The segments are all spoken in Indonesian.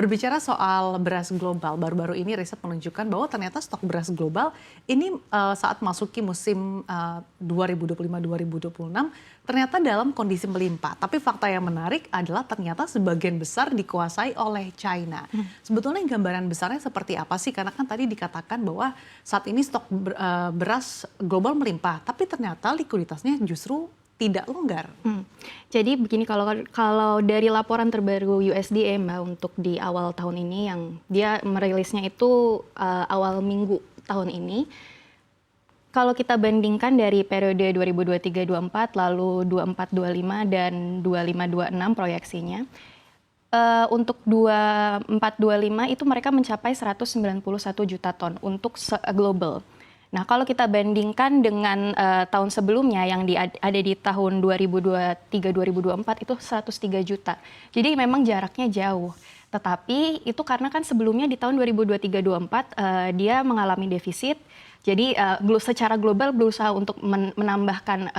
Berbicara soal beras global, baru-baru ini riset menunjukkan bahwa ternyata stok beras global ini saat masuki musim 2025-2026 ternyata dalam kondisi melimpah. Tapi fakta yang menarik adalah ternyata sebagian besar dikuasai oleh China. Sebetulnya gambaran besarnya seperti apa sih? Karena kan tadi dikatakan bahwa saat ini stok beras global melimpah, tapi ternyata likuiditasnya justru tidak longgar. Jadi begini, kalau dari laporan terbaru USDA Mbak untuk di awal tahun ini yang dia merilisnya itu awal minggu tahun ini, kalau kita bandingkan dari periode 2023-24 lalu 24-25 dan 25-26 proyeksinya, untuk 24-25 itu mereka mencapai 191 juta ton untuk global. Nah, kalau kita bandingkan dengan tahun sebelumnya yang ada di tahun 2023-2024 itu 103 juta. Jadi memang jaraknya jauh. Tetapi itu karena kan sebelumnya di tahun 2023-2024 dia mengalami defisit. Jadi secara global berusaha untuk menambahkan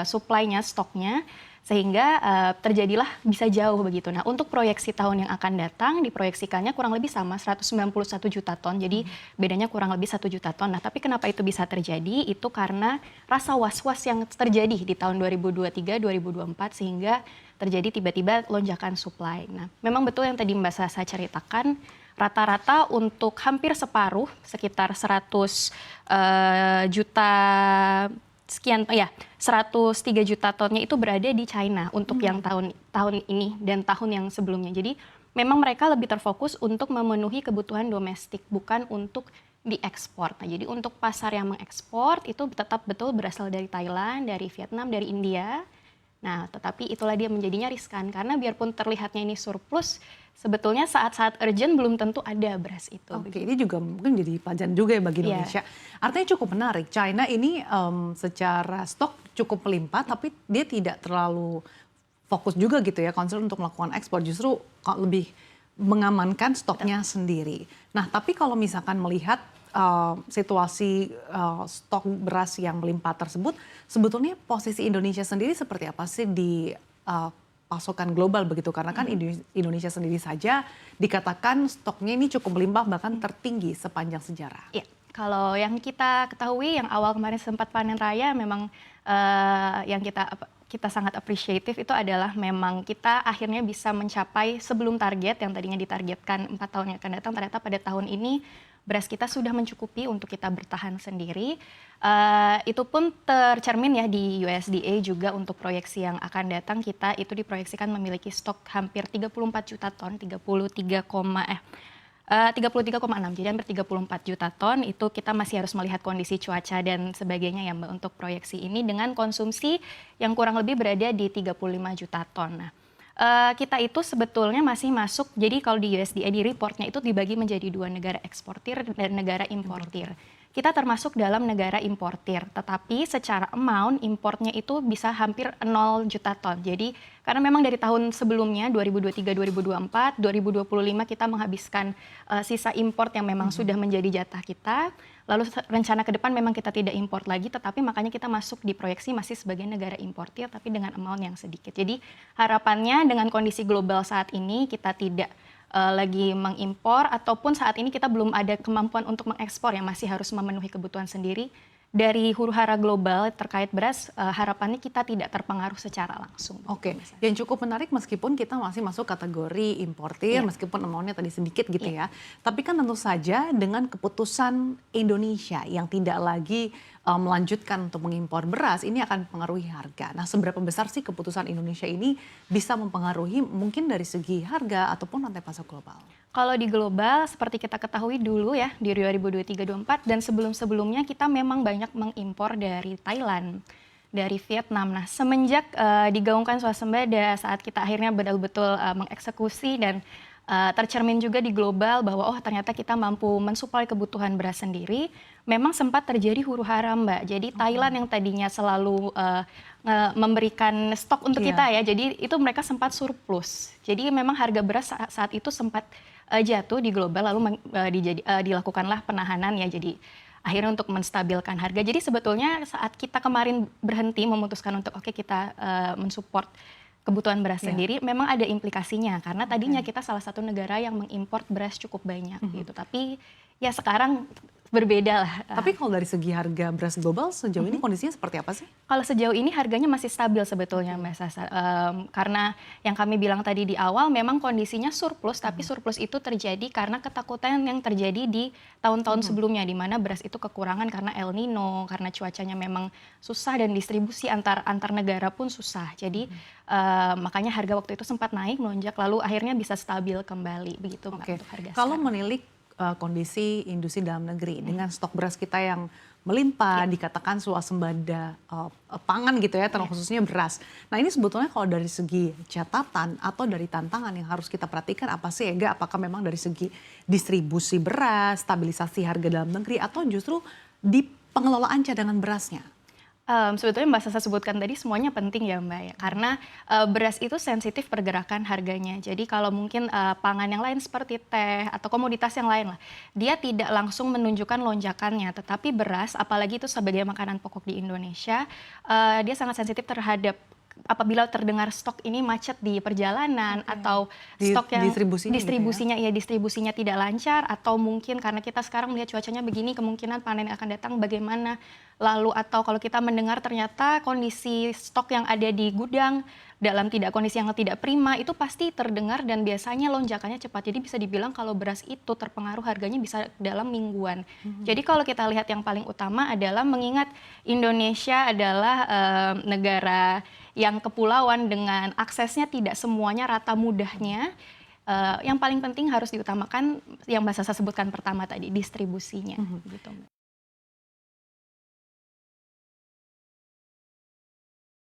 supply-nya, stoknya, sehingga terjadilah bisa jauh begitu. Nah, untuk proyeksi tahun yang akan datang diproyeksikannya kurang lebih sama 191 juta ton. Jadi bedanya kurang lebih 1 juta ton. Nah, tapi kenapa itu bisa terjadi? Itu karena rasa was-was yang terjadi di tahun 2023-2024 sehingga terjadi tiba-tiba lonjakan supply. Nah, memang betul yang tadi Mbak Sasa ceritakan, rata-rata untuk hampir separuh sekitar 100 juta sekian 103 juta tonnya itu berada di China untuk yang tahun ini dan tahun yang sebelumnya. Jadi memang mereka lebih terfokus untuk memenuhi kebutuhan domestik, bukan untuk diekspor. Nah, jadi untuk pasar yang mengekspor itu tetap betul berasal dari Thailand, dari Vietnam, dari India. Nah, tetapi itulah dia menjadinya riskan karena biarpun terlihatnya ini surplus, sebetulnya saat-saat urgent belum tentu ada beras itu. Oke, ini juga mungkin jadi pelajaran juga ya bagi Indonesia. Artinya cukup menarik. China ini secara stok cukup melimpah, tapi dia tidak terlalu fokus juga gitu ya, concern untuk melakukan ekspor. Justru lebih mengamankan stoknya sendiri. Nah, tapi kalau misalkan melihat situasi stok beras yang melimpah tersebut, sebetulnya posisi Indonesia sendiri seperti apa sih di pasokan global begitu? Karena kan Indonesia sendiri saja dikatakan stoknya ini cukup melimpah bahkan tertinggi sepanjang sejarah. Ya, kalau yang kita ketahui yang awal kemarin sempat panen raya memang yang kita sangat appreciative itu adalah memang kita akhirnya bisa mencapai sebelum target yang tadinya ditargetkan 4 tahun yang akan datang, ternyata pada tahun ini beras kita sudah mencukupi untuk kita bertahan sendiri. Itu pun tercermin ya di USDA juga untuk proyeksi yang akan datang kita itu diproyeksikan memiliki stok hampir 34 juta ton, 33,6 jadi hampir 34 juta ton. Itu kita masih harus melihat kondisi cuaca dan sebagainya ya Mbak untuk proyeksi ini dengan konsumsi yang kurang lebih berada di 35 juta ton. Nah, kita itu sebetulnya masih masuk, jadi kalau di USDA di reportnya itu dibagi menjadi 2 negara eksportir dan negara importir. Kita termasuk dalam negara importir, tetapi secara amount importnya itu bisa hampir 0 juta ton. Jadi karena memang dari tahun sebelumnya 2023-2024, 2025 kita menghabiskan sisa import yang memang sudah menjadi jatah kita. Lalu rencana ke depan memang kita tidak import lagi, tetapi makanya kita masuk di proyeksi masih sebagai negara importir, tapi dengan amount yang sedikit. Jadi harapannya dengan kondisi global saat ini kita tidak lagi mengimpor, ataupun saat ini kita belum ada kemampuan untuk mengekspor yang masih harus memenuhi kebutuhan sendiri. Dari huru-hara global terkait beras, harapannya kita tidak terpengaruh secara langsung. Oke, yang cukup menarik meskipun kita masih masuk kategori importir, meskipun amountnya tadi sedikit gitu ya. Tapi kan tentu saja dengan keputusan Indonesia yang tidak lagi melanjutkan untuk mengimpor beras, ini akan mempengaruhi harga. Nah, seberapa besar sih keputusan Indonesia ini bisa mempengaruhi mungkin dari segi harga ataupun rantai pasok global? Kalau di global, seperti kita ketahui dulu ya, di 2023-2024 dan sebelum-sebelumnya kita memang banyak mengimpor dari Thailand, dari Vietnam. Nah, semenjak digaungkan swasembada saat kita akhirnya betul-betul mengeksekusi dan tercermin juga di global bahwa ternyata kita mampu mensuplai kebutuhan beras sendiri, memang sempat terjadi huru-hara Mbak. Jadi Thailand yang tadinya selalu memberikan stok untuk kita ya, jadi itu mereka sempat surplus. Jadi memang harga beras saat itu sempat jatuh di global, lalu dilakukanlah penahanan ya, jadi akhirnya untuk menstabilkan harga. Jadi sebetulnya saat kita kemarin berhenti memutuskan untuk kita mensupport kebutuhan beras Iya. sendiri memang ada implikasinya karena tadinya kita salah satu negara yang mengimpor beras cukup banyak gitu. Tapi ya sekarang berbeda lah. Tapi kalau dari segi harga beras global sejauh ini kondisinya seperti apa sih? Kalau sejauh ini harganya masih stabil sebetulnya Mbak Sasa. Karena yang kami bilang tadi di awal memang kondisinya surplus, tapi surplus itu terjadi karena ketakutan yang terjadi di tahun-tahun sebelumnya di mana beras itu kekurangan karena El Nino, karena cuacanya memang susah dan distribusi antar negara pun susah. Jadi makanya harga waktu itu sempat naik melonjak lalu akhirnya bisa stabil kembali begitu Mbak untuk harga. Kalau menilik kondisi industri dalam negeri dengan stok beras kita yang melimpah, dikatakan swasembada pangan gitu ya, khususnya beras. Nah ini sebetulnya kalau dari segi catatan atau dari tantangan yang harus kita perhatikan apa sih Ega? Apakah memang dari segi distribusi beras, stabilisasi harga dalam negeri, atau justru di pengelolaan cadangan berasnya? Sebetulnya Mbak Sasa sebutkan tadi semuanya penting ya Mbak ya, karena beras itu sensitif pergerakan harganya. Jadi kalau mungkin pangan yang lain seperti teh atau komoditas yang lain lah, dia tidak langsung menunjukkan lonjakannya. Tetapi beras, apalagi itu sebagai makanan pokok di Indonesia, dia sangat sensitif terhadap apabila terdengar stok ini macet di perjalanan atau stok yang distribusinya tidak lancar, atau mungkin karena kita sekarang melihat cuacanya begini kemungkinan panen akan datang bagaimana, lalu atau kalau kita mendengar ternyata kondisi stok yang ada di gudang dalam kondisi yang tidak prima, itu pasti terdengar dan biasanya lonjakannya cepat. Jadi bisa dibilang kalau beras itu terpengaruh harganya bisa dalam mingguan. Jadi kalau kita lihat yang paling utama adalah mengingat Indonesia adalah negara yang kepulauan dengan aksesnya tidak semuanya rata mudahnya. Yang paling penting harus diutamakan yang Mbak Sasa sebutkan pertama tadi, distribusinya. Gitu.